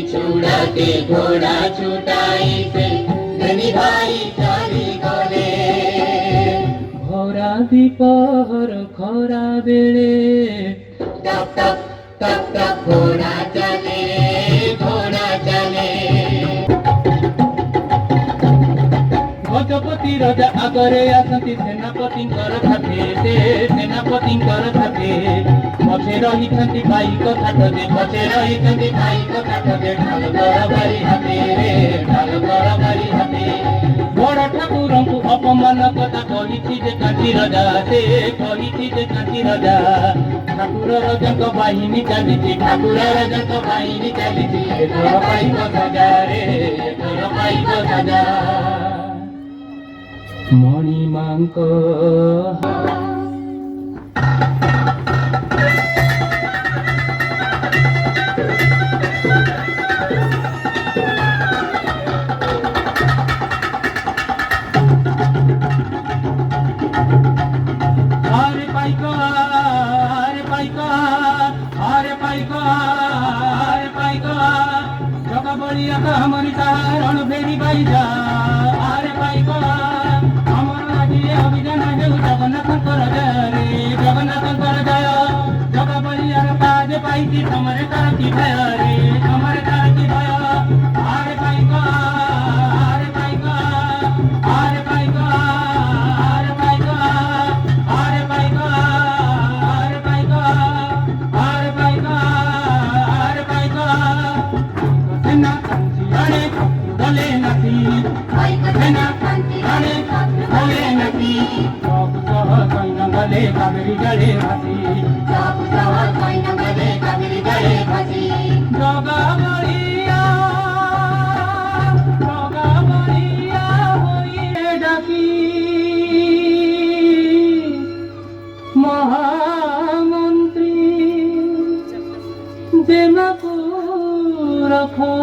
छुड़ाते घोड़ा छुटाई से धनी भाई चली गले। भरा दीपहर खरा बेले टप टप टप टप घोड़ा चले, घोड़ा चले। गजपति राजा आगरे आसती सेनापतिंकर थापे से सेनापतिंकर थापे पछे रहिछन्ति भाइको ठाटदे पछे रहिछन्ति भाइको ठाटदे ढाल कर बारी हाते रे, ढाल कर बारी हाते। बड़ ठाकुरଙ୍କୁ अपमान कथा कहिछि जे कांची राजा से कहिछि जे कांची राजा ठाकुर राजाଙ୍କ बाहिनी चालिछि ठाकुर राजाଙ୍କ बाहिनी चालिछि एथर पाइब सजा रे, एथर पाइब सजा। मणिमाଙ୍କ बलिया हमारी तारण फेरी बाईजा आरे पाइक अमर आगे अभियान हेउ जगन्नाथंकर जय रे जगन्नाथंकर जय जग बलियार ताज पाइछि तमरे तारकी भय रे तमरे तारकी भय आरे पाइक आरे पाइक आरे पाइक आरे पाइक आरे पाइक आरे पाइक आरे पाइक आरे पाइक सेना कांची गले नाथी सेना कांची गले नाथी सब सह सैन्य गले कावेरी गले भासी सब सह सैन्य गले कावेरी गले भासी। जगा बलिया होई डाकी महामंत्री जेमाको रखा